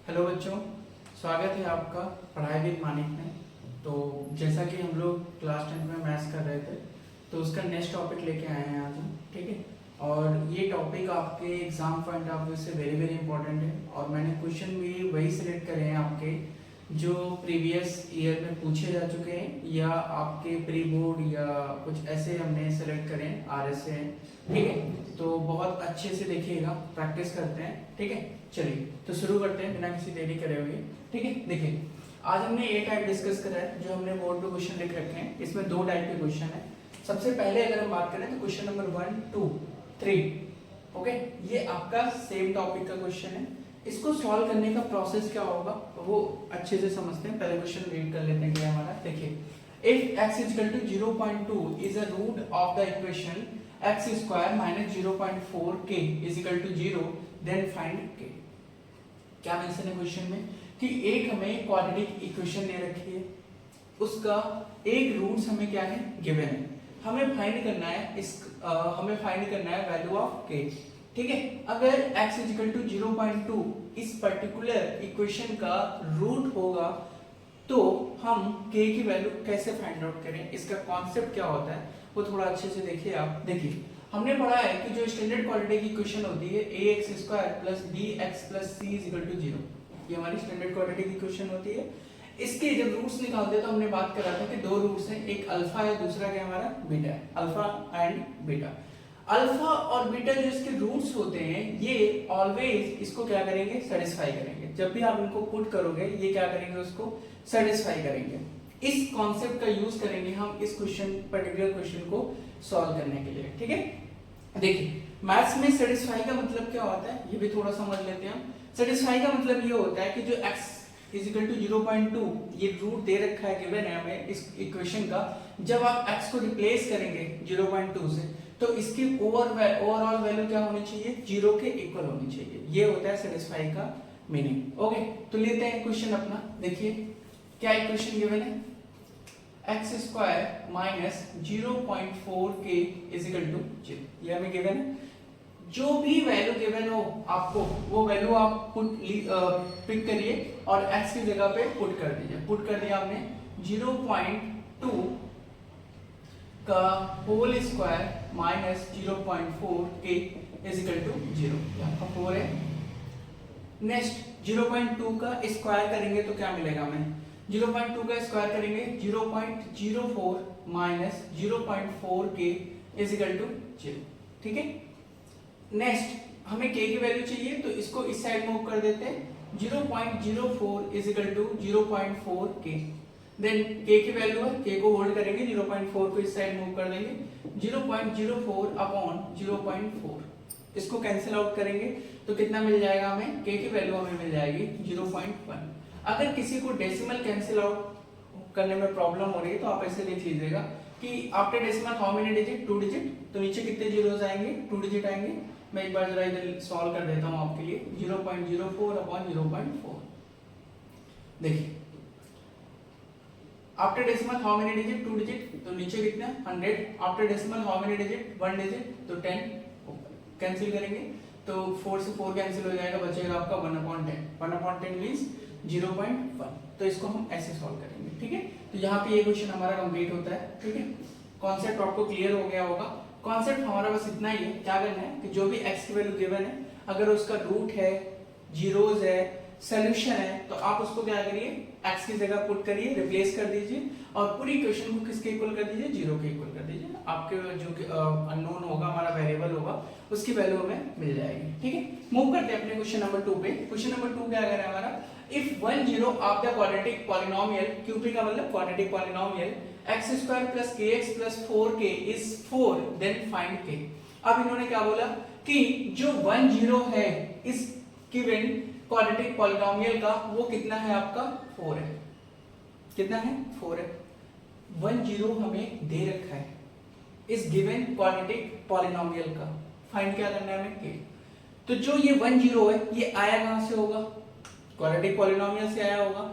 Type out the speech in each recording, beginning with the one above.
Hello बच्चों, स्वागत है आपका पढ़ाई विद मानिक में। तो जैसा कि हम लोग क्लास 10 में मैथ्स कर रहे थे, तो उसका नेक्स्ट टॉपिक लेके आए हैं आज हम, ठीक है। और ये टॉपिक आपके एग्जाम पॉइंट ऑफ व्यू से वेरी वेरी इंपॉर्टेंट है, और मैंने क्वेश्चन भी वही सिलेक्ट करे हैं आपके जो प्रीवियस ईयर में पूछे जा चुके हैं, या आपके प्री बोर्ड या कुछ ऐसे हमने सेलेक्ट करे हैं, RS से हैं, ठीक है। तो बहुत अच्छे से देखिएगा, प्रैक्टिस करते हैं, ठीक है। चलिए तो शुरू करते हैं बिना किसी देरी करे हुए, ठीक है। देखिए, आज हमने ए टाइप डिस्कस करा है, जो हमने बोर्ड पे क्वेश्चन लिख रखे हैं। इसमें दो टाइप के क्वेश्चन है। सबसे पहले अगर हम बात करें तो क्वेश्चन नंबर 1, 2, 3, ओके, ये आपका सेम टॉपिक का क्वेश्चन है। इसको सॉल्व करने का प्रोसेस क्या होगा वो अच्छे से समझते हैं। पहले क्वेश्चन रीड कर लेते हैं कि हमारा, देखिए, if x = 0.2 is a root of the equation x² - 0.4k = 0, then find k। क्या मेंशन है क्वेश्चन में कि एक हमें क्वाड्रेटिक इक्वेशन दे रखी है, उसका एक रूट्स हमें क्या है, गिवन है। हमें फाइंड करना है हमें फाइंड करना है वैल्यू ऑफ k, ठीक है। अगर x = 0.2 इस पर्टिकुलर इक्वेशन का रूट होगा तो हम k की वैल्यू कैसे फाइंड आउट करें, इसका कॉन्सेप्ट क्या होता है वो थोड़ा अच्छे से देखिए आप। देखिए, हमने पढ़ा है कि जो स्टैंडर्ड क्वाड्रेटिक इक्वेशन होती है ax² + bx + c = 0, ये हमारी स्टैंडर्ड क्वाड्रेटिक इक्वेशन होती है। इसके जब रूट्स निकालते हैं तो हमने बात करा था कि दो रूट्स हैं, एक अल्फा है, दूसरा क्या हमारा बीटा है, अल्फा एंड बीटा। अल्फा और बीटा जो इसके रूट्स होते हैं ये ऑलवेज इसको क्या करेंगे, सेटिस्फाई करेंगे। जब भी आप इनको पुट करोगे ये क्या करेंगे, उसको सेटिस्फाई करेंगे। इस कॉन्सेप्ट का यूज करेंगे हम इस पर्टिकुलर क्वेश्चन को सॉल्व करने के लिए, ठीक है। देखिए, मैथ्स में सेटिस्फाई का मतलब क्या होता है ये भी थोड़ा समझ लेते हैं हम। सेटिस्फाई का मतलब ये होता है कि जो x = 0.2 ये रूट दे रखा है, गिवन है हमें इस इक्वेशन का, जब आप x को रिप्लेस करेंगे 0.2 से तो इसकी ओवरऑल वैल्यू क्या होनी चाहिए, 0 के इक्वल होनी चाहिए। ये होता है सेटिस्फाई का मीनिंग, ओके। तो लेते हैं क्वेश्चन अपना। देखिए क्या इक्वेशन गिवन है, x² - 0.4k = 0, ये हमें गिवन है। जो भी वैल्यू गिवन हो आपको, वो वैल्यू आप पिक करिए और x की जगह पे पुट कर दीजिए। पुट कर दिया आपने 0.2 का होल स्क्वायर माइनस 0.4k = 0, आपका 4 है। नेक्स्ट 0.2 का स्क्वायर करेंगे तो क्या मिलेगा हमें, 0.2 का स्क्वायर करेंगे 0.04 माइनस 0.4k = 0, ठीक है। नेक्स्ट हमें k की वैल्यू चाहिए तो इसको इस साइड मूव कर देते हैं, 0.04 = 0.4k। देन k की वैल्यू है, k को होल्ड करेंगे, 0.4 को इस साइड मूव कर देंगे, 0.04 अपॉन 0.4, इसको कैंसिल आउट करेंगे तो कितना मिल जाएगा हमें, k की वैल्यू हमें मिल जाएगी 0.1। अगर किसी को डेसिमल कैंसिल आउट करने में प्रॉब्लम हो रही है तो आप ऐसे लिख लीजिएगा कि after decimal how many digit, 2 digit, तो नीचे कितने जीरोस आएंगे, 2 डिजिट आएंगे। मैं एक बार जरा इधर सॉल्व कर देता हूं आपके लिए, 0.04 अपॉन 0.4। देखिए, after decimal how many digit, 2 digit, तो नीचे कितना 100। After decimal how many digit, 1 digit, तो 10। कैंसिल करेंगे तो 4 से 4 कैंसिल हो जाएगा, बचेगा आपका 1/10। 1/10 मींस 0.1। तो इसको हम ऐसे सॉल्व करेंगे, ठीक है। तो यहाँ पे ये क्वेश्चन हमारा कंप्लीट होता है, ठीक है। कॉन्सेप्ट आपको क्लियर हो गया होगा। कॉन्सेप्ट हमारा बस इतना ही है, क्या करना है कि जो भी x की वैल्यू गिवन है, अगर उसका रूट है, जीरोस है, सॉल्यूशन है, तो आप उसको क्या करिए, x की जगह पुट करिए, रिप्लेस कर दीजिए और पूरी इक्वेशन को किसके इक्वल कर दीजिए, 0 के इक्वल कर दीजिए। आपके जो अननोन होगा, हमारा वेरिएबल होगा, उसकी वैल्यू हमें मिल जाएगी, ठीक है। मूव करते हैं अपने क्वेश्चन नंबर 2 पे। क्वेश्चन नंबर 2 क्या कह रहा है हमारा, if 1 0 of the quadratic polynomial, QP का मतलब quadratic polynomial, x² + kx + 4k is 4, then find k। अब इन्होंने क्या बोला कि जो 1 0 है इस गिवन क्वाड्रेटिक पॉलिनोमियल का, वो कितना है आपका, 4 है। कितना है, 4 है। 1 0 हमें दे रखा है इस गिवन क्वाड्रेटिक पॉलिनोमियल का, फाइंड क्या करना है हमें, k। तो जो ये 1 0 है ये आया कहां से होगा, क्वाड्रेटिक पॉलिनोमियल से आया होगा।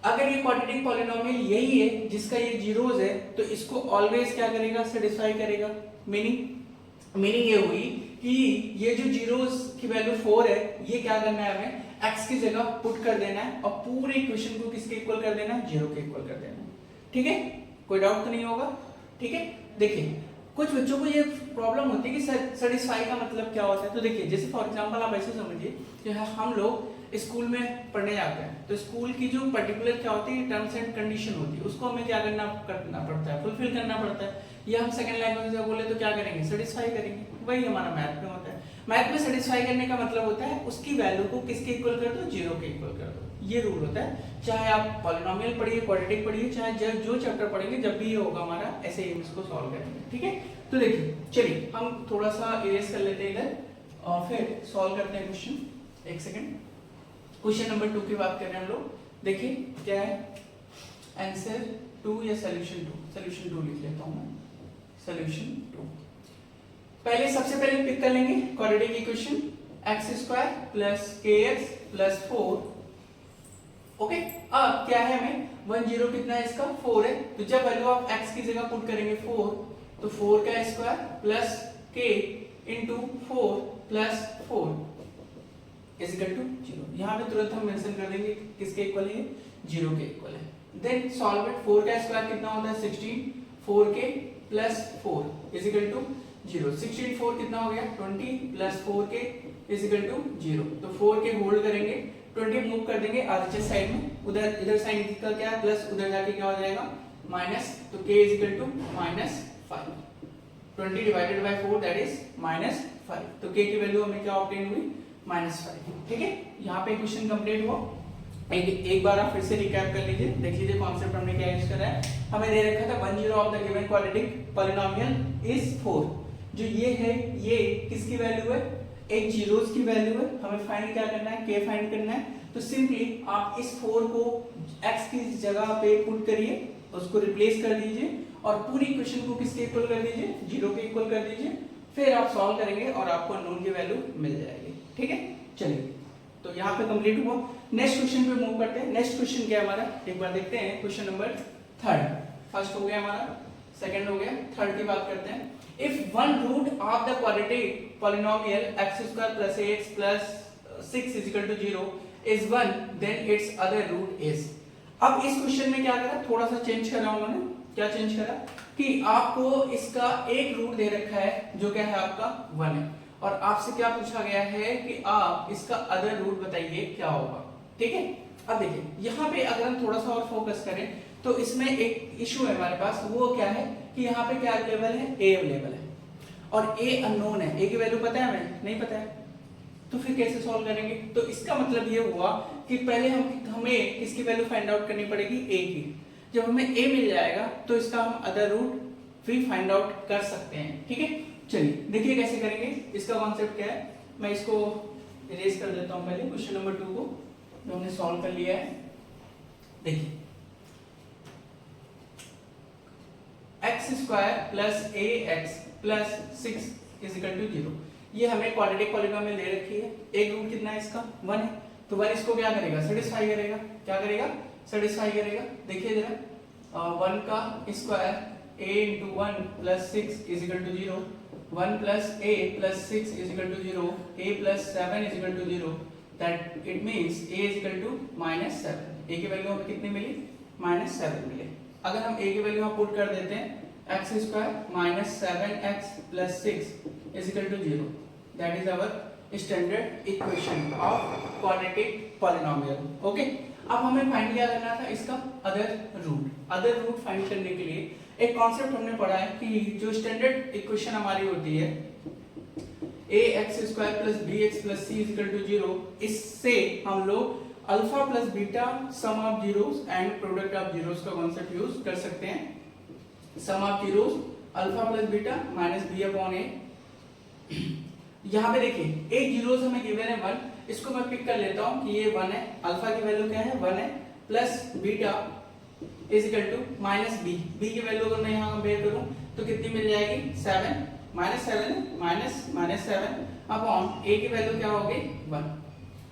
अगर ये क्वाड्रेटिक पॉलिनोमियल यही है जिसका ये जीरोस है, तो इसको ऑलवेज क्या करेगा, सेटिस्फाई करेगा। मीनिंग ये हुई कि ये जो जीरोस की वैल्यू 4 है, ये क्या करना है हमें, x की जगह पुट कर देना है और पूरे इक्वेशन को किसके इक्वल कर देना है, 0 के इक्वल कर देना है। ठीक है, कोई डाउट तो नहीं होगा। ठीक है, देखिए कुछ बच्चों को ये प्रॉब्लम होती है कि सेटिस्फाई का मतलब क्या होता है। तो देखिए जैसे फॉर एग्जांपल आप ऐसे समझिए कि हम लोग स्कूल में पढ़ने जाते हैं, तो स्कूल की जो पर्टिकुलर क्या होती है टर्म्स एंड कंडीशन होती है, उसको हमें क्या करना पड़ता है, फुलफिल करना पड़ता है। या हम सेकंड लैंग्वेज में बोले तो क्या करेंगे, सेटिस्फाई करेंगे। वही हमारा मैथ में होता है। मैथ में सेटिस्फाई करने का मतलब होता है उसकी वैल्यू को किसके इक्वल कर दो, 0 के इक्वल कर दो। ये रूल होता है, चाहे आप पॉलिनोमियल पढ़िए, क्वाड्रेटिक पढ़िए, चाहे जो चैप्टर पढ़ेंगे, जब भी ये होगा हमारा ऐसे ही हम इसको सॉल्व करेंगे। ठीक है, तो देखिए चलिए हम थोड़ा सा इरेज कर लेते हैं इधर और फिर सॉल्व करते हैं क्वेश्चन। एक सेकंड, क्वेश्चन नंबर 2 की बात कर रहे हैं हम लोग। देखिए क्या है, आंसर 2 या सॉल्यूशन 2, सॉल्यूशन 2 लिख लेता हूं मैं, सॉल्यूशन 2। पहले सबसे पहले पिक कर लेंगे quadratic equation x² + kx + 4। Okay, अब क्या है हमें 1 0 कितना है इसका, 4 है। तो जब वैल्यू ऑफ x की जगह पुट करेंगे 4, तो 4 का square plus k into 4 plus 4 is equal to 0। यहाँ पे तुरंत हम मेंशन कर देंगे किसके इक्वल है, 0 के इक्वल है। देन सॉल्व इट, 4 का स्क्वायर कितना होता है 16, 4k plus 4 is equal to 0। 16 4 कितना हो गया 20 plus 4k is equal to 0। तो 4k होल्ड करेंगे, 20 मूव कर देंगे आरएचएस साइड में, उधर इधर साइन का क्या है प्लस, उधर जाके क्या हो जाएगा माइनस, तो k is equal to -5। 20 divided by 4 that is -5। तो k की वैल्यू हमें क्या ऑब्टेन हुई -5। ठीक है, यहाँ पे क्वेश्चन कंप्लीट हुआ। एक बार आप फिर से रिकैप कर लीजिए, देख लीजिए कॉन्सेप्ट हमने क्या यूज करा है। हमें दे रखा था 1 0 of the given quadratic polynomial is 4। जो ये है ये किसकी वैल्यू है, एक जीरोस की वैल्यू है। हमें फाइंड क्या करना है, k फाइंड करना है। तो सिंपली आप इस 4 को x की जगह पे पुट करिए, उसको रिप्लेस कर दीजिए और पूरी इक्वेशन को किसके इक्वल कर दीजिए, 0 के इक्वल कर दीजिए। फिर आप सॉल्व करेंगे और आपको अननोन की वैल्यू मिल जाएगी। ठीक है, चलिए तो यहाँ पे कंप्लीट हुआ। नेक्स्ट क्वेश्चन पे मूव करते हैं। नेक्स्ट क्वेश्चन क्या है हमारा, एक बार देखते हैं। क्वेश्चन नंबर 3, फर्स्ट हो गया हमारा, सेकंड हो गया, थर्ड की बात करते हैं। If one root of the quadratic polynomial x² + ax + 6 is equal to 0 is 1, then it's other root is. अब इस क्वेश्चन में क्या करा, थोड़ा सा चेंज करा उन्होंने। क्या चेंज करा कि आपको इसका एक रूट दे रखा है जो क्या है आपका 1 है, और आपसे क्या पूछा गया है कि आप इसका अदर रूट बताइए क्या होगा। ठीक है, अब देखिए यहाँ पे अगर हम थोड़ा सा और फोकस करें तो इसमें एक इशू है हमारे पास, वो क्या है कि यहाँ पे क्या अवेलेबल है, a अवेलेबल है और a अननोन है। a की वैल्यू पता है हमें, नहीं पता है, तो फिर कैसे सॉल्व करेंगे। तो इसका मतलब ये हुआ कि पहले हमें किसकी वैल्यू फाइंड आउट करनी पड़ेगी, a की। जब हमें a मिल जाएगा तो इसका हम अदर रूट भी फाइंड आउट कर सकते हैं। ठीक है, चलिए देखिए कैसे करेंगे। इसका कॉन्सेप्ट क्या है, मैं इसको इरेज कर देता हूं पहले क्वेश्चन नंबर 2 को जो हमने सॉल्व कर लिया है। देखिए x² + ax + 6 is equal to 0। ये हमें क्वाड्रेटिक पॉलिनोमियल दे रखी है। एक रूट कितना है इसका, 1 है। तो 1 इसको क्या करेगा, सेटिस्फाई करेगा। क्या करेगा, सेटिस्फाई करेगा। देखिए जरा 1 का square a × 1 + 6 is equal to 0, 1 + a + 6 is equal to 0, a + 7 is equal to 0, that it means a is equal to -7। a की वैल्यू हमें कितनी मिली, -7 मिली। अगर हम a की वैल्यू हम पुट कर देते हैं x² - 7x + 6 is equal to 0, that is our standard equation of quadratic polynomial. Okay, अब हमें फाइंड क्या करना था, इसका other root. Other root find करने के लिए एक कॉन्सेप्ट हमने पढ़ा है कि जो स्टैंडर्ड इक्वेशन हमारी होती है ax² + bx + c = 0, इससे हम लोग alpha plus beta sum of zeros and product of zeros का कॉन्सेप्ट यूज कर सकते हैं। Sum of zeros alpha plus beta minus b/a। यहाँ पे देखिए एक जीरोस हमें गिवन है 1, इसको मैं पिक कर लेता हूँ कि ये 1 है। अल्फा की वैल्यू क्या है, 1 है, plus beta is equal to -b। b की वैल्यू अगर मैं यहाँ कंपेयर करूँ तो कितनी मिल जाएगी, 7 -7 अपॉन a की वैल्यू क्या होगी, 1।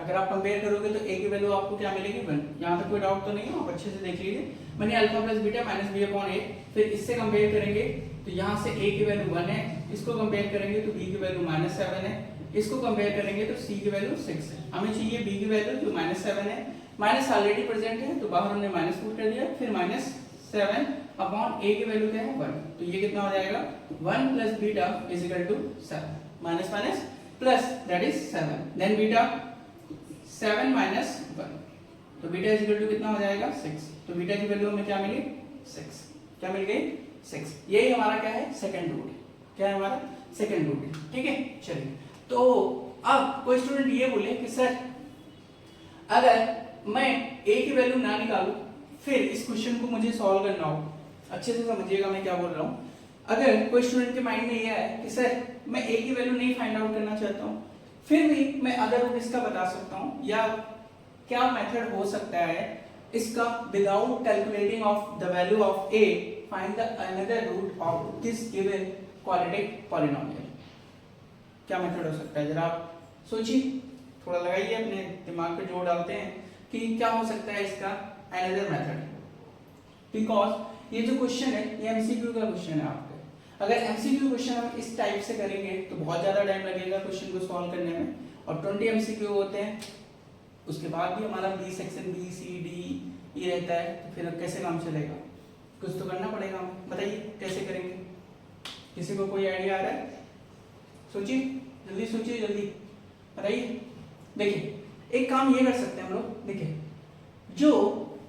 अगर आप कंपेयर करोगे तो a की वैल्यू आपको क्या मिलेगी, 1। यहाँ पे कोई डाउट तो नहीं है, आप अच्छे से देख लीजिए। मैंने alpha plus beta minus b/a, फिर इससे कंपेयर करेंगे तो यहाँ से a की वैल्यू 1 है, इसको कंपेयर करेंगे तो b की वैल्यू -7 है, इसको कंपेयर करेंगे तो c की वैल्यू 6 है, हमें चाहिए b की वैल्यू जो -7 है, माइनस ऑलरेडी प्रेजेंट है तो बाहर हमने माइनस पुट कर दिया, फिर -7 अपॉन a की वैल्यू क्या है 1, तो ये कितना हो जाएगा 1 plus beta is equal to 7, minus minus plus that is 7, then beta 7 minus 1, तो बीटा इज इक्वल टू कितना हो जाएगा 6, तो बीटा की वैल्यू हमें क्या मिली 6, क्या मिल गई 6, यही हमारा क्या है सेकंड रूट, क्या है हमारा सेकंड रूट, ठीक है। चलिए तो अब कोई स्टूडेंट ये बोले कि सर अगर मैं a की वैल्यू ना निकालूं फिर इस क्वेश्चन को मुझे सॉल्व करना हो, अच्छे से समझिएगा मैं क्या बोल रहा हूं, अगर कोई स्टूडेंट के माइंड में ये है कि सर मैं a की वैल्यू नहीं फाइंड आउट करना चाहता हूं, फिर भी मैं अदर रूट इसका बता सकता हूं, या क्या मेथड हो सकता है इसका, without calculating of the value of a find the another root of this given quadratic polynomial, क्या मेथड हो सकता है जरा आप सोचिए, थोड़ा लगाइए अपने दिमाग पे जोर डालते हैं कि क्या हो सकता है इसका अनदर मेथड, बिकॉज ये जो क्वेश्चन है ये एमसीक्यू का क्वेश्चन है आपका, अगर एमसीक्यू क्वेश्चन हम इस टाइप से करेंगे तो बहुत ज्यादा टाइम लगेगा क्वेश्चन को सॉल्व करने में, और 20 एमसीक्यू होते हैं, उसके बाद भी हमारा B section B C D ये रहता है, तो फिर कैसे काम चलेगा, कुछ तो करना पड़ेगा हमें, बताइए कैसे करेंगे, किसी को कोई आइडिया आ रहा है, सोचिए जल्दी बताइए। देखिए एक काम ये कर सकते हैं हम लोग, देखिए जो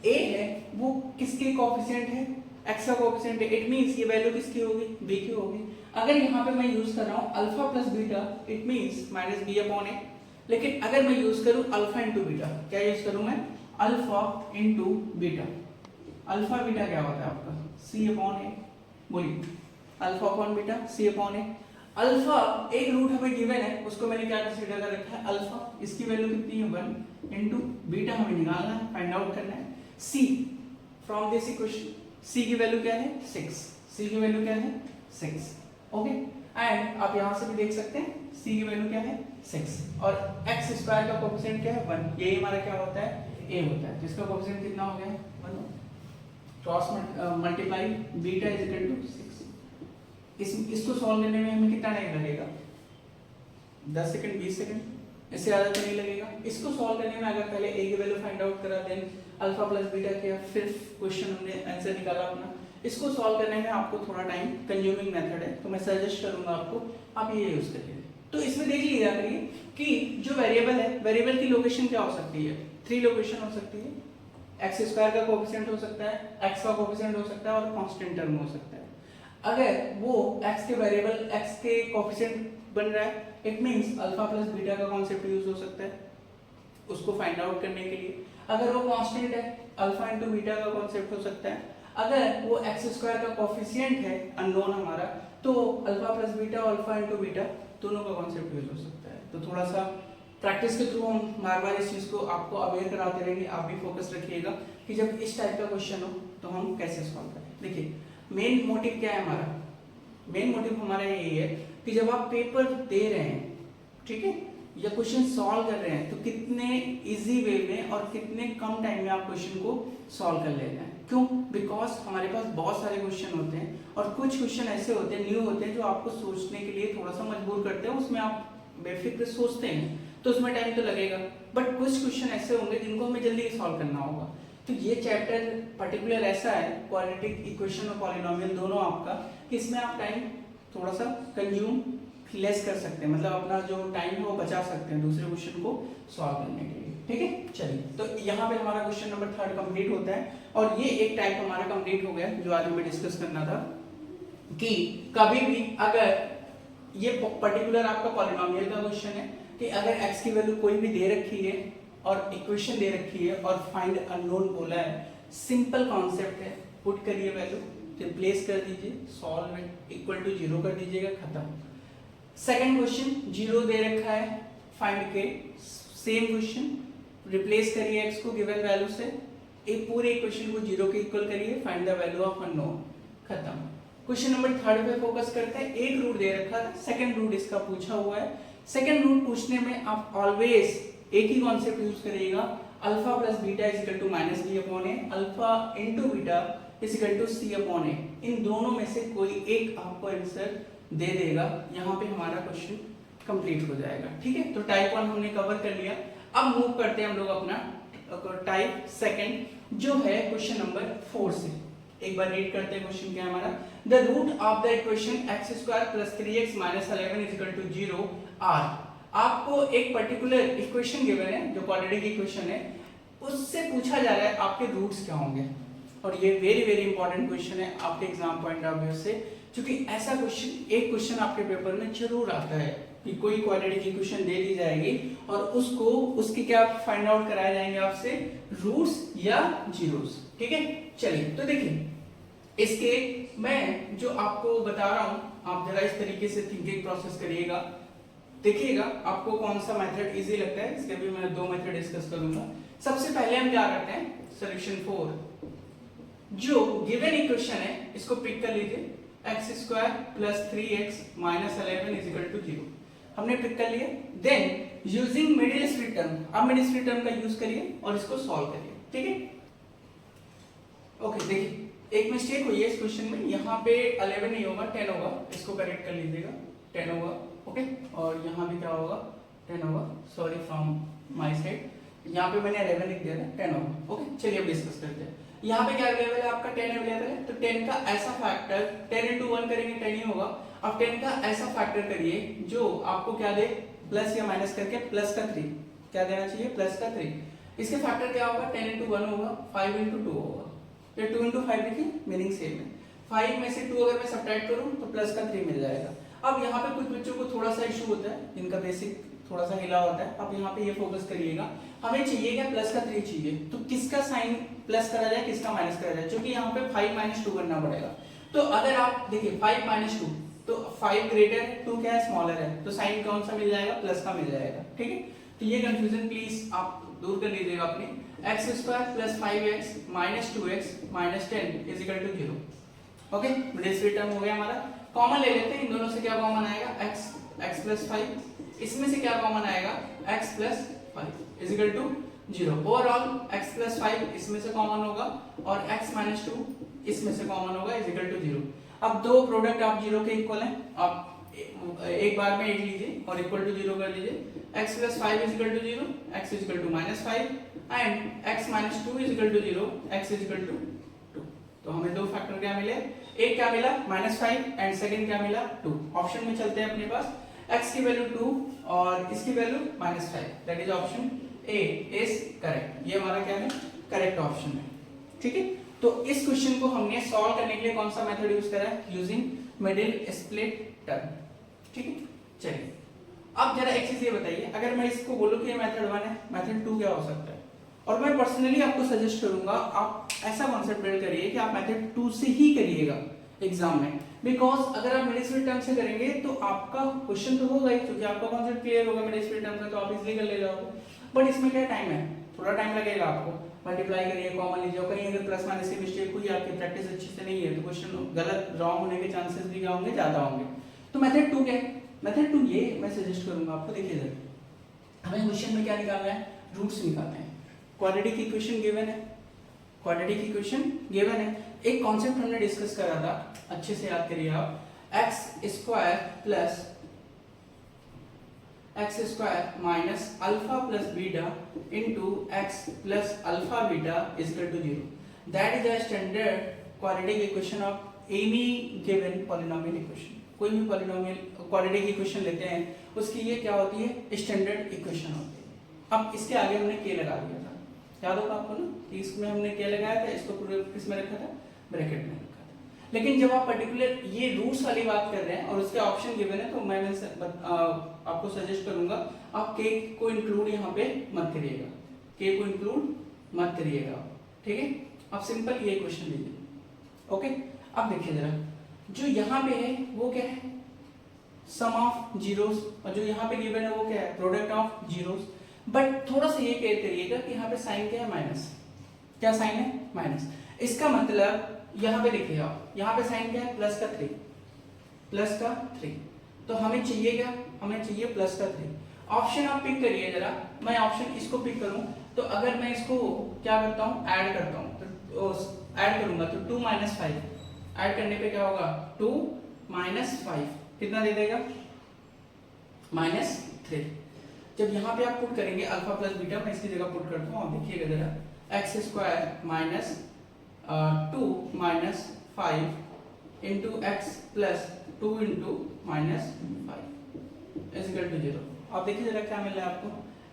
a है वो किसके कोएफिशिएंट है, x का कोएफिशिएंट है, इट मींस ये वैल्यू किसकी होगी b की होगी, अगर यहाँ पे मैं यूज कर रहा हूँ alpha plus beta it means minus b upon a, लेकिन अगर मैं यूज करूँ अल्फा इंटू बीटा, क्या यूज करूँ मैं alpha into beta, alpha beta क्या होता है आपका c अपॉन a, बोलिए alpha upon beta c upon a, alpha एक रूट हमें गिवन है उसको मैंने क्या कंसीडर कर रखा है अल्फा, इसकी वैल्यू कितनी है 1 इंटू बीटा हमें निकालना है, फाइंड आउट करना है, c from this equation c की वैल्यू क्या है 6, c की वैल्यू क्या है 6, ओके, एंड आप यहां से भी देख सकते हैं c की वैल्यू क्या है 6, और x स्क्वायर का कोएफिशिएंट क्या है 1, यही हमारा क्या होता है a होता है, जिसका कोएफिशिएंट कितना हो गया 1, cross multiply beta is equal to 6, इसको सॉल्व करने में हमें कितना टाइम लगेगा 10 सेकंड 20 सेकंड, इससे ज्यादा तो नहीं लगेगा, इसको सॉल्व करने में अगर पहले a की वैल्यू फाइंड आउट करा, देन अल्फा प्लस बीटा किया, फिर क्वेश्चन हमने आंसर निकाला अपना, इसको सॉल्व करने में आपको थोड़ा टाइम कंज्यूमिंग मेथड है, तो मैं सजेस्ट करूंगा आपको आप ये यूज करिए। तो इसमें देख लीजिए करिए कि जो वेरिएबल है, वेरिएबल की लोकेशन क्या हो सकती है, 3 लोकेशन हो सकती है, एक्स स्क्वायर का कोएफिशिएंट हो सकता है, एक्स का कोएफिशिएंट हो सकता है और कांस्टेंट टर्म हो सकता है। अगर वो x के वेरिएबल x के कोएफिशिएंट बन रहा है it means alpha plus beta का कॉन्सेप्ट यूज हो सकता है उसको फाइंड आउट करने के लिए, अगर वो कांस्टेंट है अल्फा इनटू बीटा का कॉन्सेप्ट हो सकता है, अगर वो x स्क्वायर का कोएफिशिएंट है अननोन हमारा तो अल्फा प्लस बीटा और अल्फा इनटू बीटा दोनों का कॉन्सेप्ट यूज हो सकता है। तो थोड़ा सा प्रैक्टिस के थ्रू हम बार-बार इस चीज को आपको अवेयर कराते रहेंगे, आप भी फोकस रखिएगा कि जब इस टाइप का क्वेश्चन हो तो हम कैसे सॉल्व करें। देखिए मेन मोटिव क्या है हमारा, मेन मोटिव हमारा यही है कि जब आप पेपर दे रहे हैं, ठीक है, या क्वेश्चन सॉल्व कर रहे हैं तो कितने इजी वे में और कितने कम टाइम में आप क्वेश्चन को सॉल्व कर लेना है। क्यों? बिकॉज हमारे पास बहुत सारे क्वेश्चन होते हैं और कुछ क्वेश्चन ऐसे होते हैं, न्यू होते हैं, जो आपको सोचने के लिए थोड़ा सा मजबूर करते हैं, उसमें आप बेफिक्र सोचते हैं तो उसमें टाइम तो लगेगा, बट कुछ क्वेश्चन ऐसे होंगे जिनको हमें जल्दी सॉल्व करना होगा। तो ये चैप्टर पर्टिकुलर ऐसा है, क्वाड्रेटिक इक्वेशन और पॉलिनोमियल दोनों आपका, कि इसमें आप टाइम थोड़ा सा कंज्यूम लेस कर सकते हैं, मतलब अपना जो टाइम है वो बचा सकते हैं दूसरे क्वेश्चन को सॉल्व करने के लिए। ठीक है, चलिए तो यहाँ पे हमारा क्वेश्चन नंबर 3 कंप्लीट होता है और ये एक टाइप हमारा कंप्लीट हो गया जो आज हमें डिस्कस करना था कि कभी भी अगर ये पर्टिकुलर आपका पॉलिनोमियल का क्वेश्चन है कि अगर x की वैल्यू कोई भी दे रखी है और इक्वेशन दे रखी है और फाइंड अननोन बोला है, सिंपल कॉन्सेप्ट है, पुट करिए वैल्यू, रिप्लेस कर दीजिए, सॉल्व इक्वल टू 0 कर दीजिएगा, खत्म। सेकंड क्वेश्चन 0 दे रखा है, फाइंड के, सेम क्वेश्चन, रिप्लेस करिए x को गिवन वैल्यू से, एक पूरे इक्वेशन को 0 के इक्वल करिए, find the value of unknown, खत्म। क्वेश्चन नंबर 3 पे फोकस करते हैं। एक रूट दे रखा है, सेकंड रूट इसका पूछा हुआ है। सेकंड रूट पूछने में आप ऑलवेज एक ही कॉन्सेप्ट यूज करिएगा, alpha plus beta is equal to minus B upon A, alpha into beta is equal to C upon A. इन दोनों में से कोई एक आपको आंसर दे देगा। यहाँ पे हमारा क्वेश्चन कंप्लीट हो जाएगा। ठीक है, तो टाइप 1 हमने कवर कर लिया। अब मूव करते हैं हम लोग अपना टाइप सेकंड जो है क्वेश्चन नंबर 4 से। एक बार रीड करते हैं क्वेश्चन क्या है हमारा। The root of the equation x square plus 3x minus 11 is equal to 0 are. आपको एक पर्टिकुलर इक्वेशन गिवन है जो क्वाड्रेटिक इक्वेशन है, उससे पूछा जा रहा है आपके रूट्स क्या होंगे। और ये वेरी वेरी इंपॉर्टेंट क्वेश्चन है आपके एग्जाम पॉइंट ऑफ व्यू से, क्योंकि ऐसा क्वेश्चन एक क्वेश्चन आपके पेपर में जरूर आता है कि कोई क्वाड्रेटिक इक्वेशन दे दी जाएगी और उसको उसके क्या फाइंड आउट कराए जाएंगे आपसे, रूट्स या जीरोस। ठीक है, चलिए तो देखिए इसके मैं जो आपको बता रहा हूं, आप जरा इस तरीके से थिंकिंग प्रोसेस करिएगा, देखिएगा आपको कौन सा मेथड इजी लगता है। इसके भी मैं दो मेथड डिस्कस करूंगा। सबसे पहले हम क्या करते हैं, सॉल्यूशन 4 जो गिवन इक्वेशन है इसको पिक कर लीजिए, x square plus 3x minus 11 is equal to 0 हमने पिक कर लिया। Then using middle split term, अब मिडिल स्प्लिट टर्म का यूज करिए और इसको सॉल्व करिए। ठीक है, ओके देखिए एक मिस्टेक हुई है इस क्वेश्चन में, यहाँ पे 11 नहीं होगा 10 होगा, इसको करेक्ट कर लीजिएगा, 10 होगा। ओके, और यहाँ भी क्या होगा, 10 होगा, सॉरी फ्रॉम माय साइड, यहाँ पे मैंने 11 लिख दिया था, 10 होगा। ओके चलिए अब डिस्कस करते हैं। यहाँ पे क्या अवेलेबल है आपका, 10 अवेलेबल है, तो 10 का ऐसा फैक्टर, 10 into 1 करेंगे 10 ही होगा। अब 10 का ऐसा फैक्टर करिए जो आपको क्या दे, प्लस या माइनस करके प्लस का 3 क्या देना चाहिए, प्लस का 3। इसके फैक्टर क्या होगा, 10 into 1 होगा, 5 into 2 होगा, ये 2 into 5 देखिए मीनिंग सेम है। 5 में से 2 अगर मैं सब्ट्रैक्ट करूं तो प्लस का 3 मिल जाएगा। अब यहाँ पे कुछ बच्चों को थोड़ा सा इशू होता है, इनका बेसिक थोड़ा सा हिला होता है। अब यहाँ पे ये फोकस करिएगा, हमें चाहिए क्या, प्लस का 3 चाहिए, तो किसका साइन प्लस करा जाए किसका माइनस करा जाए, क्योंकि यहाँ पे 5 minus 2 करना पड़ेगा। तो अगर आप देखिए 5 minus 2 तो 5 ग्रेटर है, 2 क्या है, स्मॉलर है, तो साइन कौन सा मिल जाएगा, प्लस का मिल जाएगा। ठीक है, तो ये कंफ्यूजन प्लीज आप दूर कर लीजिएगा अपने। x square plus 5x minus 2x minus 10 is equal to 0। Okay, middle split term हो गया हमारा। कॉमन ले लेते हैं, इन दोनों से क्या कॉमन आएगा, x प्लस 5, इसमें से क्या कॉमन आएगा, x plus 5 is equal to 0। Overall x plus 5 इसमें से कॉमन होगा और x माइनस 2 इसमें से कॉमन होगा इज इक्वल टू 0। अब दो प्रोडक्ट आप 0 के इक्वल हैं, आप एक बार में एक लीजिए और इक्वल टू 0 कर लीजिए। x plus 5 is equal to 0, x is equal to minus 5 and x minus 2 is equal to 0, x is equal to 2। तो हमें दो फैक्टर क्या मिले, एक क्या मिला माइनस 5 एंड सेकंड क्या मिला 2। ऑप्शन में चलते हैं अपने पास, x की वैल्यू 2 और इसकी value minus 5, that is option A is correct. ये हमारा क्या है, करेक्ट ऑप्शन है। ठीक है, तो इस क्वेश्चन को हमने सॉल्व करने के लिए कौन सा मेथड यूज करा है, यूजिंग मिडिल स्प्लिट टर्म। ठीक है, चलिए अब जरा एक चीज ये बताइए, अगर मैं इसको बोलूं कि ये मेथड 1 है, मेथड 2 क्या हो सकता है। और मैं पर्सनली आपको सजेस्ट करूंगा आप ऐसा कॉन्सेप्ट बिल्ड करिए कि आप मेथड 2 से ही करिएगा एग्जाम में, बिकॉज अगर आप मिडिल स्प्लिट टर्म से करेंगे तो आपका क्वेश्चन तो होगा ही, क्योंकि आपका कॉन्सेप्ट क्लियर होगा मिडिल स्प्लिट टर्म का, तो आप इजीली कर ले जाओगे। बट इसमें क्या टाइम है, थोड़ा टाइम लगेगा आपको, मल्टीप्लाई करिए, कॉमन लीजिए, कहीं अगर प्लस माइनस की मिस्टेक हुई, आपकी प्रैक्टिस अच्छी से नहीं है, तो क्वेश्चन गलत रॉन्ग होने के चांसेस भी क्या होंगे, ज्यादा होंगे। तो मेथड 2 क्या है, मेथड 2 ये मैं सजेस्ट करूंगा आपको। देखिए जरा हमें क्वेश्चन में क्या निकालना है, रूट्स निकालना है। क्वाड्रेटिक इक्वेशन गिवन है, क्वाड्रेटिक इक्वेशन गिवन है। एक कॉन्सेप्ट हमने डिस्कस करा था, अच्छे से याद करिए आप, x square plus x square minus alpha plus beta into x plus alpha beta is equal to 0। That is a standard quadratic equation of any given polynomial equation. कोई भी पॉलिनोमियल क्वाड्रेटिक इक्वेशन लेते हैं उसकी ये क्या होती है, standard equation होती है। अब इसके आगे हमने k लगा दिया था, याद होगा आपको ना, इसमें हमने k लगाया था, इसको पूरे किस में रखा था, ब्रैकेट में रखा था। लेकिन जब आप पर्टिकुलर ये रूट्स वाली बात कर रहे हैं और उसके ऑप्शन गिवन है, तो मैं आपको सजेस्ट करूंगा आप k को इंक्लूड यहाँ पे मत करिएगा, k को इंक्लूड मत करिएगा। ठीक है, आप सिंपल ये क्वेश्चन लीजिए। ओके, अब देखिए जरा, जो यहाँ पे है वो क्या है, सम ऑफ जीरोस, और जो यहाँ पे गिवन है वो क्या है, प्रोडक्ट ऑफ जीरोस। बट थोड़ा सा ये केयर करिएगा कि यहाँ पे साइन क्या है, माइनस। क्या साइन है, माइनस। इसका मतलब यहाँ पे देखिए आप, यहाँ पे साइन क्या है, प्लस का 3, प्लस का 3। तो हमें चाहिए क्या, हमें चाहिए प्लस का 3। ऑप्शन आप पिक करिए जरा, मैं ऑप्शन इसको पिक करूं तो अगर मैं इसको क्या करता हूँ, ऐड करता हूँ, तो ऐड करूंगा तो 2 माइनस 5 ऐड करने पे क्या होगा, 2 माइनस 5 कितना दे देगा, -3। जब यहाँ पे आप पुट करेंगे अल्फा प्लस बीटा, मैं इसकी जगह पुट करता हूँ, आप देखिएगा जरा, एक्स स्क्वायर माइनस 2 माइनस 5 into x plus 2 into minus 5 is equal to 0। आप देखिए जरा क्या मिल रहा है आपको,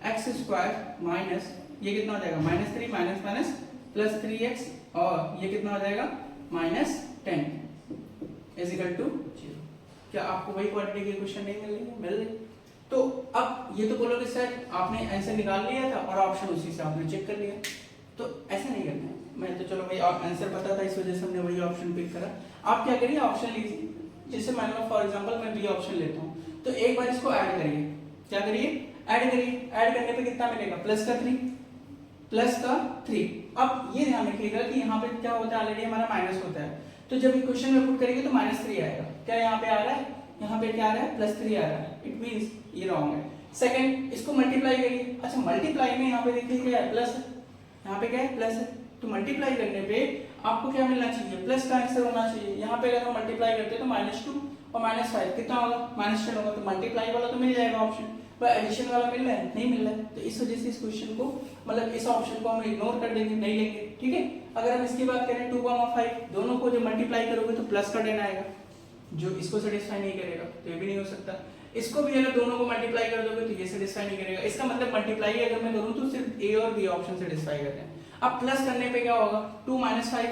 एक्स स्क्वायर माइनस ये कितना हो जाएगा -3 माइनस माइनस प्लस 3x और ये कितना हो जाएगा -10 इज इक्वल टू 0। क्या आपको वही क्वाड्रेटिक इक्वेशन नहीं मिल रही है? मिल रही। तो अब ये तो बोलोगे सर आपने आंसर निकाल लिया था और ऑप्शन उसी से आपने चेक कर लिया, तो ऐसा नहीं करना है। मैं तो चलो भाई आंसर पता था, इस वजह से हमने वही ऑप्शन पिक करा। आप क्या करिए, ऑप्शन लीजिए, जैसे मान लो फॉर एग्जांपल मैं बी ऑप्शन लेता हूँ, तो एक बार इसको ऐड करिए। क्या करिए? ऐड करिए। ऐड करने पे कितना मिलेगा? प्लस का 3। अब ये ध्यान रखिएगा कि यहाँ पे क्या होता है, ऑलरेडी हमारा माइनस होता है, तो जब इक्वेशन में पुट करेंगे तो -3 आएगा। क्या यहाँ पे आ रहा है? यहाँ पे क्या आ रहा है? +3 आ रहा है। इट मींस ये रॉन्ग है। सेकंड, इसको मल्टीप्लाई करिए। अच्छा, मल्टीप्लाई में यहाँ पे देखिए क्या है? प्लस है। यहाँ पे क्या है? प्लस है। तो मल्टीप्लाई करने पे आपको क्या मिलना चाहिए? प्लस का आंसर होना चाहिए। यहाँ पे अगर हम मल्टीप्लाई करते हैं तो -2 और -5 कितना होगा? -10 होगा। तो मल्टीप्लाई वाला तो मिल जाएगा ऑप्शन, पर एडिशन वाला मिल रहा है? नहीं मिल रहा है। तो इस वजह से इस क्वेश्चन को, मतलब इस ऑप्शन को हम इग्नोर कर देंगे, नहीं लेंगे। ठीक है। अगर हम इसकी बात करें 2, 5 दोनों को जब मल्टीप्लाई करोगे तो प्लस का 10 आएगा, जो इसको सेटिस्फाई नहीं करेगा, तो ये भी नहीं हो सकता। इसको भी अगर दोनों को मल्टीप्लाई कर दोगे तो ये सेटिस्फाई नहीं करेगा। इसका मतलब मल्टीप्लाई अगर मैं करूं तो सिर्फ ए और बी ऑप्शन सेटिस्फाई करते हैं। अब प्लस करने पे क्या होगा? 2 - 5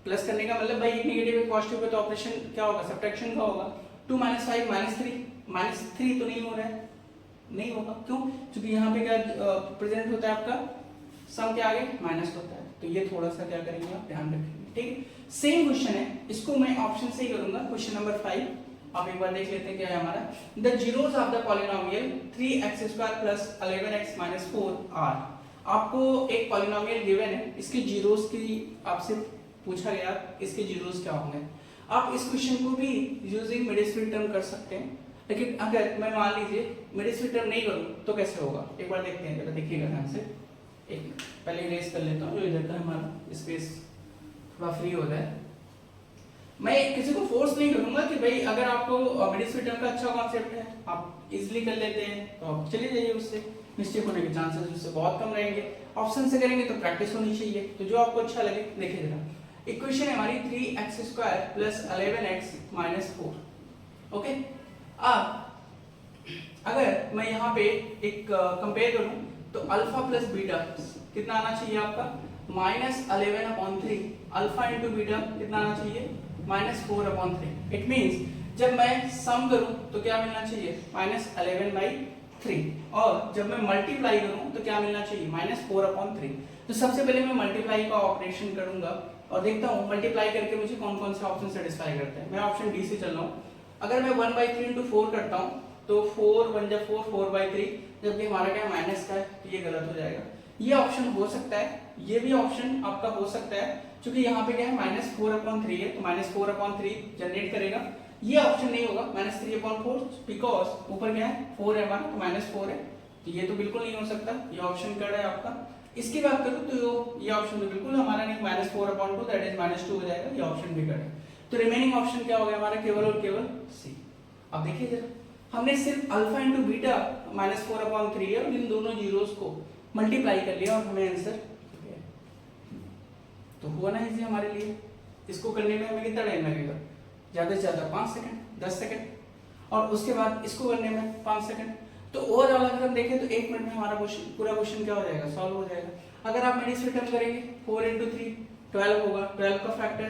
प्लस करने का मतलब भाई एक नेगेटिव एक पॉजिटिव पे तो ऑपरेशन क्या होगा? सब्ट्रैक्शन का होगा। 2 - 5 -3 तो नहीं हो रहा है, नहीं होगा। क्यों? क्योंकि यहाँ पे क्या प्रेजेंट होता है आपका सम के आगे माइनस होता है, तो ये थोड़ा सा क्या करेंगे आप ध्यान रखेंगे। ठीक, सेम क्वेश्चन है, इसको मैं ऑप्शन से ही करूंगा। क्वेश्चन नंबर 5 आप एक बार देख लेते हैं क्या है हमारा। The zeros of the polynomial 3x² + 11x - 4 are. आपको एक पॉलिनोमियल गिवन है, इसके जीरोस की आपसे पूछा गया, इसके जीरोस क्या होंगे। आप इस क्वेश्चन को भी यूजिंग मिडिल टर्म कर सकते हैं, लेकिन अगर मैं मान लीजिए मिडिल टर्म नहीं करूं तो कैसे होगा, एक बार देखते हैं। जरा देखिएगा ध्यान से। एक पहले इरेज कर लेता हूं, जो इधर का हमारा स्पेस थोड़ा फ्री हो जाए। मैं किसी को फोर्स नहीं करूंगा कि भाई अगर आपको मिडिल टर्म का अच्छा कॉन्सेप्ट है, आप इजीली कर लेते हैं, तो आप चले जाइए, उससे मिस्टेक होने के चांसेस उससे बहुत कम रहेंगे। ऑप्शन से करेंगे तो प्रैक्टिस होनी चाहिए, तो जो आपको अच्छा लगे। देखिए जरा, इक्वेशन है हमारी 3x² + 11x - 4। ओके, अब अगर मैं यहाँ पे एक कंपेयर करूं तो अल्फा प्लस बीटा कितना आना चाहिए आपका? -11/3। अल्फा इंटू बीटा कितना आना चाहिए? -4/3। इट मींस जब मैं सम करूं तो क्या मिलना चाहिए? -11/3। और जब मैं मल्टीप्लाई करूं तो क्या मिलना चाहिए? -4/3। तो सबसे पहले मैं मल्टीप्लाई का ऑपरेशन करूंगा और देखता हूं मल्टीप्लाई करके मुझे कौन कौन से ऑप्शन सेटिस्फाई करते हैं। मैं ऑप्शन डी से चल रहा हूं। अगर मैं 1/3 × 4 करता हूं तो 4 × 1 = 4, 4/3, जबकि हमारा क्या माइनस का है, तो ये गलत हो जाएगा। ये ऑप्शन हो सकता है, ये भी ऑप्शन आपका हो सकता है, क्योंकि यहाँ पे क्या है -4/3 है, तो -4/3 जनरेट करेगा। ये ऑप्शन नहीं होगा -3/4, बिकॉज ऊपर क्या है 4 है हमारा, तो -4 है, तो ये तो बिल्कुल नहीं हो सकता। ये ऑप्शन कट है आपका। इसकी बात करूं तो ये ऑप्शन तो बिल्कुल हमारा नहीं, -4/2 दैट इज -2 हो जाएगा, ये ऑप्शन भी कट है। तो रिमेनिंग ऑप्शन क्या हो गया हमारा? केवल और केवल सी। अब देखिए जरा, हमने सिर्फ अल्फा इंटू बीटा -4/3 है और इन दोनों जीरोस को मल्टीप्लाई कर लिया और हमें आंसर तो हुआ ना इजी हमारे लिए। इसको करने में हमें कितना टाइम लगेगा? ज्यादा से ज्यादा 5 सेकंड, 10 सेकंड, और उसके बाद इसको करने में 5 सेकंड। तो ओवरऑल अगर हम देखें तो 1 मिनट में हमारा पूरा क्वेश्चन क्या हो जाएगा? सॉल्व हो जाएगा। अगर आप मिडिल टर्म करेंगे 4 × 3 12 होगा। 12 का फैक्टर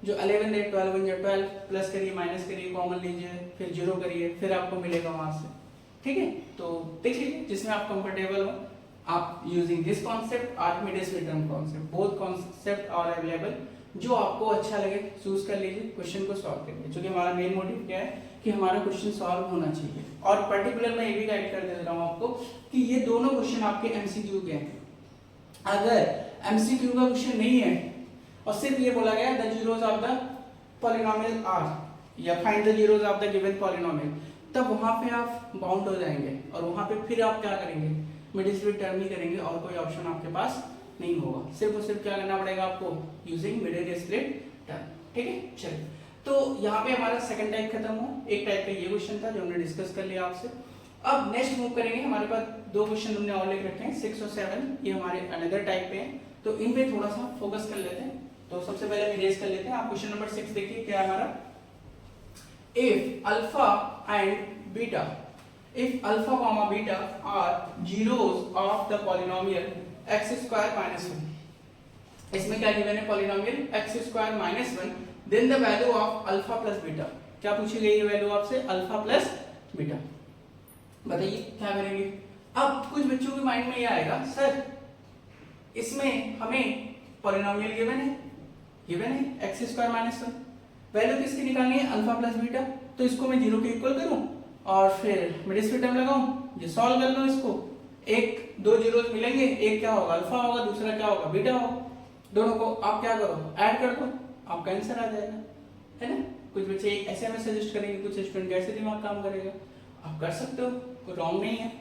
जो 11 है, 12 × 12, प्लस करिए माइनस करिए, कॉमन लीजिए, फिर 0 करिए, फिर आपको मिलेगा वहां से। ठीक है, तो देख लीजिए जिसमें आप कंफर्टेबल हो। आप यूजिंग दिस कॉन्सेप्ट और middle term concept, both concept are available. जो आपको अच्छा लगे चूज कर लीजिए, क्वेश्चन को सॉल्व करिए। क्योंकि हमारा मेन मोटिव क्या है कि हमारा क्वेश्चन सॉल्व होना चाहिए। और पर्टिकुलर मैं ये भी गाइड कर दे रहा हूँ आपको कि ये दोनों क्वेश्चन आपके एमसीक्यू के हैं। अगर एमसीक्यू का क्वेश्चन नहीं है और सिर्फ ये बोला गया the zeros of the polynomial are या find the zeros of the given polynomial, तब वहां पे आप बाउंड हो जाएंगे और वहां पे फिर आप क्या करेंगे? मिडिल टर्म ही करेंगे और कोई ऑप्शन आपके पास नहीं होगा। सिर्फ और सिर्फ क्या करना पड़ेगा आपको? Using middle split term. ठीक है, चलिए। तो यहाँ पे हमारा सेकंड टाइप खत्म हुआ। एक टाइप का ये क्वेश्चन था जो हमने डिस्कस कर लिया आपसे। अब नेक्स्ट मूव करेंगे, हमारे पास दो क्वेश्चन हमने और लिख रखे हैं 6 और 7, ये हमारे अनदर टाइप पे हैं, तो इन पे थोड़ा सा फोकस कर लेते हैं। तो सबसे पहले हम इरेज कर लेते हैं। आप क्वेश्चन नंबर 6 देखिए क्या है हमारा, if alpha and beta, if alpha comma beta are zeros of the polynomial x square minus 1, इसमें क्या गिवन है, polynomial x square minus 1, then the value of alpha plus beta, क्या पूछी गई है वैल्यू आपसे, अल्फा प्लस बीटा, बताइए क्या करेंगे। अब कुछ बच्चों के माइंड में ये आएगा, सर इसमें हमें पॉलिनोमियल गिवन है x square minus 1, वैल्यू किसकी निकालनी है, अल्फा प्लस बीटा, तो इसको मैं 0 के इक्वल करूं और फिर मिडिल टर्म लगाऊं, ये सॉल्व कर लो इसको, एक दो जीरोस मिलेंगे, एक क्या होगा अल्फा होगा, दूसरा क्या होगा बीटा होगा, दोनों को आप क्या करो ऐड कर दो, आपका आंसर आ जाएगा, है ना। कुछ बच्चे ऐसे हमें सजेस्ट करेंगे, कुछ स्टूडेंट कैसे दिमाग काम करेगा, आप कर सकते हो, कोई रॉन्ग नहीं है।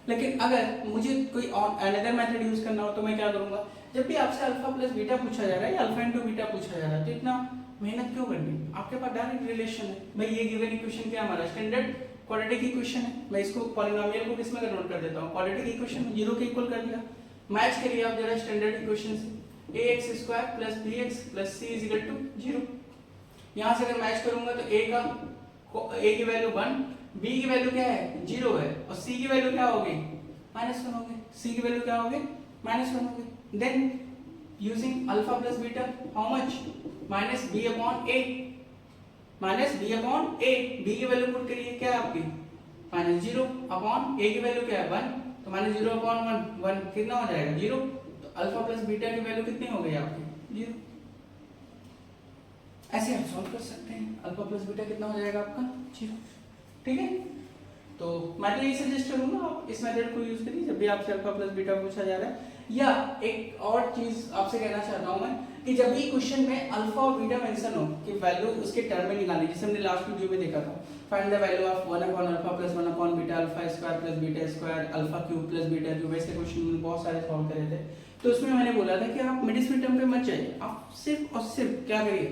लेकिन अगर मुझे कोई अनदर मेथड यूज करना हो तो मैं क्या करूंगा, जब भी आपसे अल्फा प्लस बीटा पूछा जा रहा है या अल्फा इनटू बीटा पूछा जा रहा है, तो इतना मेहनत क्यों करनी, आपके पास डायरेक्ट रिलेशन है भाई, ये गिवन इक्वेशन क्या हमारा स्टैंडर्ड क्वाड्रेटिक इक्वेशन है, मैं इसको पॉलिनोमियल को किसमें कन्वर्ट कर देता हूं, क्वाड्रेटिक इक्वेशन में, 0 के इक्वल कर दिया। मैच करिए आप जरा स्टैंडर्ड इक्वेशन से, ax square plus bx plus c is equal to 0, यहां से अगर मैच करूंगा तो a की वैल्यू 1, b की वैल्यू क्या है 0 है, और c की वैल्यू क्या होगी -1 होगी, c की वैल्यू क्या होगी -1 होगी। Then using alpha plus beta how much, -b upon a, b upon a, b की वैल्यू पुट करिए क्या है आपकी -0 अपॉन a की वैल्यू क्या है 1, तो -0 अपॉन 1 कितना हो जाएगा 0, तो अल्फा प्लस बीटा की वैल्यू कितनी हो गई आपकी 0। ऐसे आप सॉल्व कर सकते हैं, अल्फा प्लस बीटा कितना हो जाएगा आपका 0, ठीक है। तो मैं तो यही सजेस्ट करूंगा आप इस मेथड को यूज करिए जब भी आपसे अल्फा प्लस बीटा पूछा जा रहा है। या एक और चीज आपसे कहना चाहता हूं मैं कि जब भी क्वेश्चन में अल्फा और बीटा मेंशन हो कि वैल्यू उसके टर्म में निकालनी, जैसे हमने लास्ट वीडियो में देखा था, find the value of 1 upon alpha plus 1 upon beta alpha square plus beta square alpha cube plus beta cube, वैसे क्वेश्चन मैंने बहुत सारे सॉल्व करे थे। तो उसमें मैंने बोला था कि आप मिडिल टर्म पे मत जाइए, आप सिर्फ और सिर्फ क्या करिए,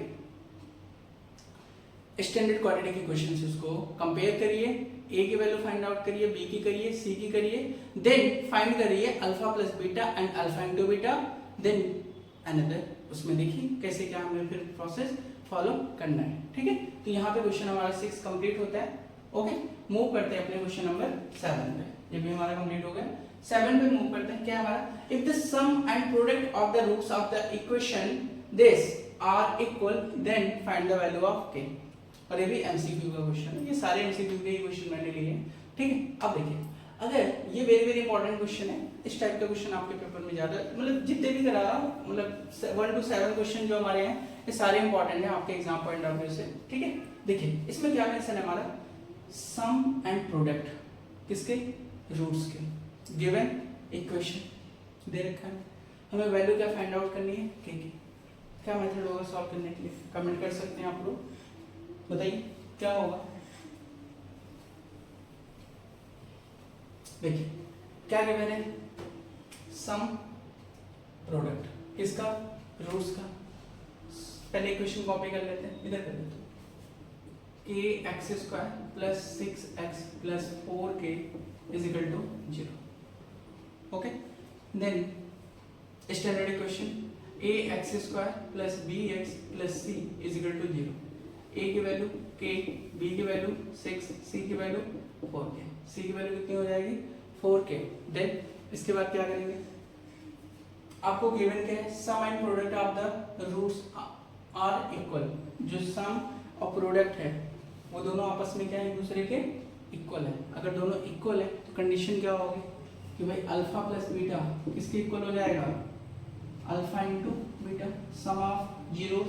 स्टैंडर्ड क्वाड्रेटिक इक्वेशन से उसको कंपेयर करिए, a की वैल्यू फाइंड आउट करिए, b की करिए, c की करिए, देन फाइंड करिए alpha plus beta and alpha into beta, then another, उसमें देखिए कैसे क्या हमें फिर प्रोसेस फॉलो करना है, ठीक है। तो यहाँ पे क्वेश्चन हमारा 6 कंप्लीट होता है। ओके, मूव करते हैं अपने क्वेश्चन नंबर 7 पे, ये भी हमारा कंप्लीट हो गया। 7 पे मूव करते हैं, क्या हमारा, if the sum and product of the roots of the equation this are equal then find the value of k, और ये भी एमसीक्यू का क्वेश्चन है, ये सारे एमसीक्यू के क्वेश्चन मैंने लिए हैं, ठीक है। अब देखिए, अगर ये वेरी वेरी इंपॉर्टेंट क्वेश्चन है, इस टाइप का क्वेश्चन आपके पेपर में ज्यादा, मतलब जितने भी करा रहा हूँ, मतलब 1 to 7 क्वेश्चन जो हमारे हैं ये सारे इंपॉर्टेंट हैं आपके एग्जाम पॉइंट ऑफ व्यू से, ठीक है। देखिए इसमें क्या मेंशन है हमारा, सम एंड प्रोडक्ट किसके, रूट्स के, गिवन इक्वेशन दे रखा है, हमें वैल्यू क्या फाइंड आउट करनी है k की, क्या मेथड होगा सॉल्व करने के लिए, कमेंट कर सकते हैं आप लोग, बताइए क्या होगा। देखिए क्या गिवन है, सम प्रोडक्ट किसका, रूट्स का। पहले इक्वेशन कॉपी कर लेते हैं, इधर कर देते हैं, ax square plus 6x plus 4k is equal to 0। Okay, then standard equation ax square plus bx plus c is equal to 0, a की वैल्यू k, b की वैल्यू 6, c की वैल्यू 4k, c की value कितनी हो जाएगी 4k। Then इसके बाद क्या करेंगे, आपको गिवन क्या है, sum and product of the roots are equal, जो सम और प्रोडक्ट है वो दोनों आपस में क्या है, एक दूसरे के इक्वल है। अगर दोनों इक्वल है तो कंडीशन क्या होगी कि भाई अल्फा प्लस बीटा किसके इक्वल हो जाएगा, alpha into beta, sum of zeros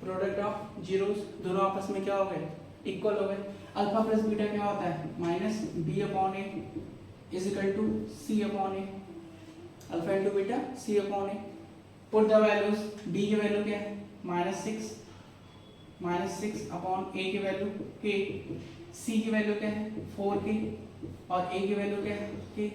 product of zeros, दोनों आपस में क्या हो गए, इक्वल हो गए। अल्फा प्लस बीटा क्या होता है, minus B upon a is equal to C upon A, alpha into beta c upon a. Put the values, b की वैल्यू क्या है -6 अपॉन ए की वैल्यू k, c की वैल्यू क्या है 4k, और a की वैल्यू क्या है k।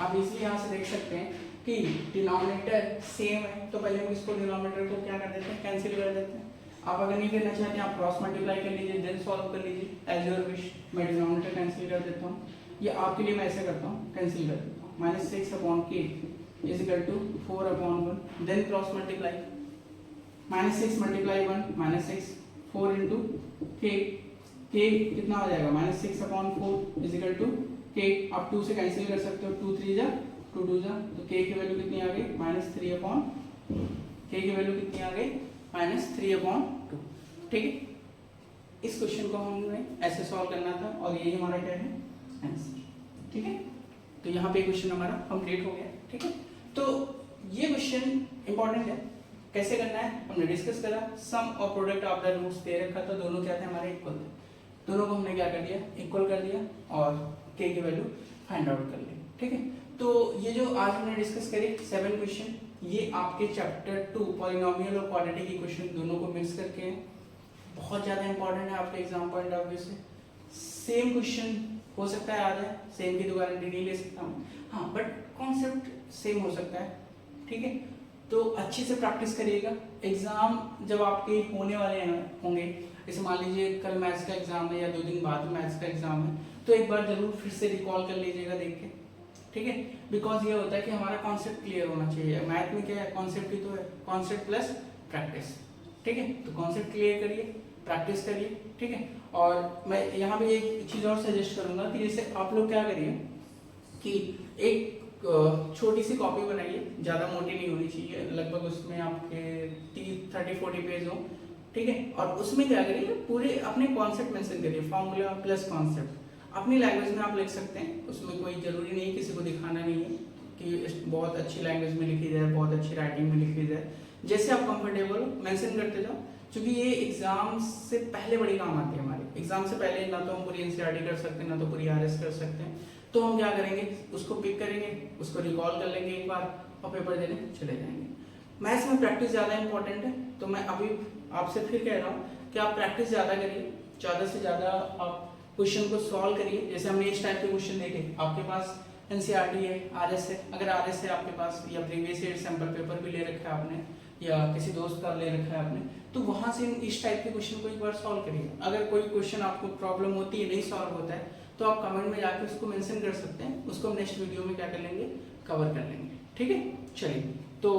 आप इसी यहाँ से देख सकते हैं कि डिनोमिनेटर सेम है, तो पहले हम इसको डिनोमिनेटर को क्या कर देते हैं, कैंसिल कर देते हैं। आप अगर नहीं करना चाहते आप क्रॉस मल्टीप्लाई कर लीजिए, देन सॉल्व कर लीजिए एज योर विश। मैं डिनोमिनेटर कैंसिल कर देता हूँ, ये आपके लिए मैं ऐसे करता हूँ, कैंसिल कर देता हूँ। -6/k is equal to 4/1, then cross multiply, -6 × 1 -6, 4 into k, k कितना हो जाएगा -6/4 इज इक्वल टू k। आप 2 से कैंसिल कर सकते हो, 2 3 जा 2 2 जा, तो k की वैल्यू कितनी आ गई -3/, k की वैल्यू कितनी आ गई -3/2। ठीक है, इस क्वेश्चन को हमने ऐसे सॉल्व करना था और यही हमारा क्या है आंसर। ठीक है, तो यहाँ पे क्वेश्चन हमारा कंप्लीट हो गया। ठीक है, तो ये क्वेश्चन इंपॉर्टेंट है, कैसे करना है हमने डिस्कस करा। सम और प्रोडक्ट ऑफ द रूट्स दे रखा था, दोनों क्या थे हमारे इक्वल थे, दोनों को हमने क्या कर दिया इक्वल कर दिया और k की वैल्यू फाइंड आउट कर ली। ठीक है, तो ये जो आज हमने डिस्कस करी 7 क्वेश्चन, ये आपके चैप्टर 2 पॉलिनोमियल और क्वाड्रेटिक इक्वेशन दोनों को मिक्स करके हैं। बहुत ज़्यादा इंपॉर्टेंट है आपके एग्जाम पॉइंट ऑफ व्यू से। सेम क्वेश्चन हो सकता है आ जाए, सेम की तो गारंटी नहीं ले सकता हूँ, हाँ, बट कॉन्सेप्ट सेम हो सकता है। ठीक है, तो अच्छे से प्रैक्टिस करिएगा। एग्जाम जब आपके होने वाले होंगे, जैसे मान लीजिए कल मैथ्स का एग्जाम है या 2 दिन बाद मैथ्स का एग्जाम है, तो एक बार जरूर फिर से रिकॉल कर लीजिएगा देख के। ठीक है, बिकॉज ये होता है कि हमारा कॉन्सेप्ट क्लियर होना चाहिए। मैथ में क्या है, कॉन्सेप्ट ही तो है, कॉन्सेप्ट प्लस प्रैक्टिस। ठीक है, तो कॉन्सेप्ट क्लियर करिए, प्रैक्टिस करिए। ठीक है, और मैं यहाँ पे एक चीज़ और सजेस्ट करूँगा कि जैसे आप लोग क्या करिए कि एक छोटी सी कॉपी बनाइए, ज़्यादा मोटी नहीं होनी चाहिए, लगभग उसमें आपके 30-40 पेज हो। ठीक है, और उसमें क्या करिए पूरे अपने कॉन्सेप्ट मेंशन करिए, फॉर्मूला प्लस कॉन्सेप्ट अपनी लैंग्वेज में आप लिख सकते हैं। उसमें कोई ज़रूरी नहीं किसी को दिखाना नहीं है कि बहुत अच्छी लैंग्वेज में लिखी जाए, बहुत अच्छी राइटिंग में लिखी जाए, जैसे आप कंफर्टेबल हो मेंशन करते जाओ। क्योंकि ये एग्जाम से पहले बड़ी काम आती है हमारे। एग्जाम से पहले ना तो हम पूरी एनसीईआरटी कर सकते हैं, ना तो पूरी आरएस कर सकते हैं, तो हम क्या करेंगे उसको पिक करेंगे, उसको रिकॉल कर लेंगे एक बार और पेपर देने चले जाएंगे। मैथ्स में प्रैक्टिस ज़्यादा इंपॉर्टेंट है, तो मैं अभी आपसे फिर कह रहा हूँ कि आप प्रैक्टिस ज़्यादा करिए, ज़्यादा से ज़्यादा आप क्वेश्चन को सॉल्व करिए। जैसे हमने इस टाइप के क्वेश्चन देखे, आपके पास एनसीईआरटी है, आरएस है, अगर आरएस है आपके पास या प्रीवियस ईयर सैंपल पेपर भी ले रखा है आपने या किसी दोस्त का ले रखा है आपने, तो वहाँ से इस टाइप के क्वेश्चन को एक बार सॉल्व करिए। अगर कोई क्वेश्चन आपको प्रॉब्लम होती है, नहीं सॉल्व होता है, तो आप कमेंट में जाकर उसको मेंशन कर सकते हैं, उसको हम नेक्स्ट वीडियो में क्या कर लेंगे कवर कर लेंगे। ठीक है, चलिए, तो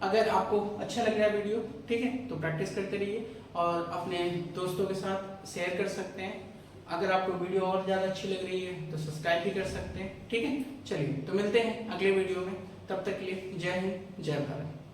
अगर आपको अच्छा लग रहा है वीडियो, ठीक है, तो प्रैक्टिस करते रहिए और अपने दोस्तों के साथ शेयर कर सकते हैं। अगर आपको वीडियो और ज़्यादा अच्छी लग रही है तो सब्सक्राइब भी कर सकते हैं। ठीक है, चलिए, तो मिलते हैं अगले वीडियो में, तब तक के लिए जय हिंद, जय भारत।